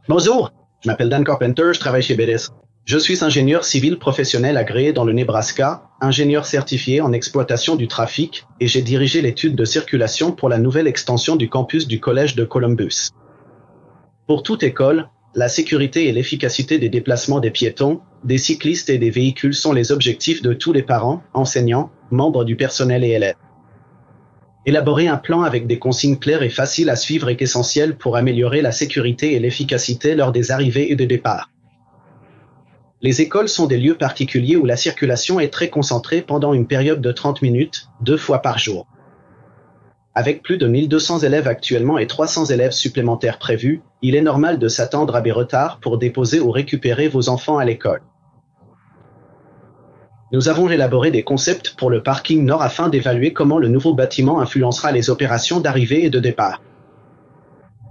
Bonjour, je m'appelle Dan Carpenter, je travaille chez BDS. Je suis ingénieur civil professionnel agréé dans le Nebraska, ingénieur certifié en exploitation du trafic, et j'ai dirigé l'étude de circulation pour la nouvelle extension du campus du Collège de Columbus. Pour toute école, la sécurité et l'efficacité des déplacements des piétons, des cyclistes et des véhicules sont les objectifs de tous les parents, enseignants, membres du personnel et élèves. Élaborer un plan avec des consignes claires et faciles à suivre est essentiel pour améliorer la sécurité et l'efficacité lors des arrivées et des départs. Les écoles sont des lieux particuliers où la circulation est très concentrée pendant une période de 30 minutes, 2 fois par jour. Avec plus de 1200 élèves actuellement et 300 élèves supplémentaires prévus, il est normal de s'attendre à des retards pour déposer ou récupérer vos enfants à l'école. Nous avons élaboré des concepts pour le parking nord afin d'évaluer comment le nouveau bâtiment influencera les opérations d'arrivée et de départ.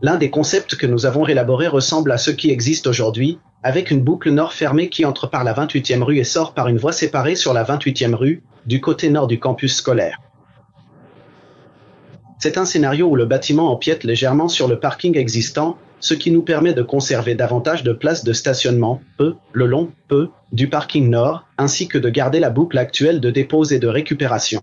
L'un des concepts que nous avons élaborés ressemble à ceux qui existent aujourd'hui, avec une boucle nord fermée qui entre par la 28e rue et sort par une voie séparée sur la 28e rue, du côté nord du campus scolaire. C'est un scénario où le bâtiment empiète légèrement sur le parking existant, ce qui nous permet de conserver davantage de places de stationnement, le long du parking nord, ainsi que de garder la boucle actuelle de dépose et de récupération.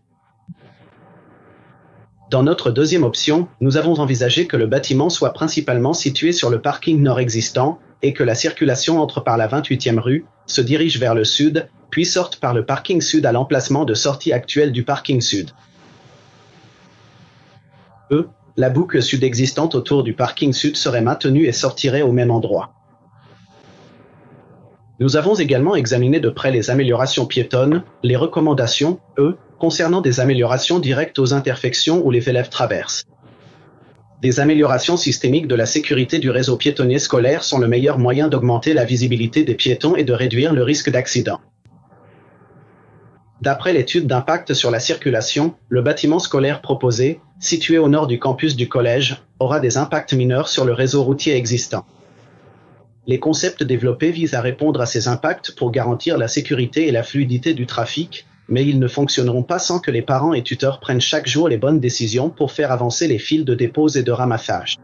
Dans notre deuxième option, nous avons envisagé que le bâtiment soit principalement situé sur le parking nord existant, et que la circulation entre par la 28e rue, se dirige vers le sud, puis sorte par le parking sud à l'emplacement de sortie actuel du parking sud. La boucle sud existante autour du parking sud serait maintenue et sortirait au même endroit. Nous avons également examiné de près les améliorations piétonnes, les recommandations, concernant des améliorations directes aux intersections où les élèves traversent. Des améliorations systémiques de la sécurité du réseau piétonnier scolaire sont le meilleur moyen d'augmenter la visibilité des piétons et de réduire le risque d'accident. D'après l'étude d'impact sur la circulation, le bâtiment scolaire proposé, situé au nord du campus du collège, aura des impacts mineurs sur le réseau routier existant. Les concepts développés visent à répondre à ces impacts pour garantir la sécurité et la fluidité du trafic, mais ils ne fonctionneront pas sans que les parents et tuteurs prennent chaque jour les bonnes décisions pour faire avancer les files de dépose et de ramassage.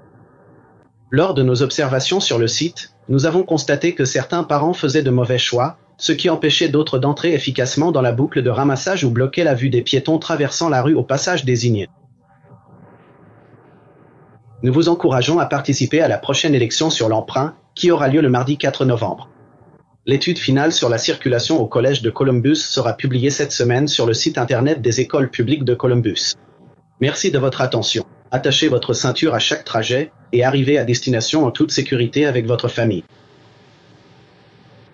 Lors de nos observations sur le site, nous avons constaté que certains parents faisaient de mauvais choix, ce qui empêchait d'autres d'entrer efficacement dans la boucle de ramassage ou bloquait la vue des piétons traversant la rue au passage désigné. Nous vous encourageons à participer à la prochaine élection sur l'emprunt, qui aura lieu le mardi 4 novembre. L'étude finale sur la circulation au Collège de Columbus sera publiée cette semaine sur le site internet des écoles publiques de Columbus. Merci de votre attention. Attachez votre ceinture à chaque trajet et arrivez à destination en toute sécurité avec votre famille.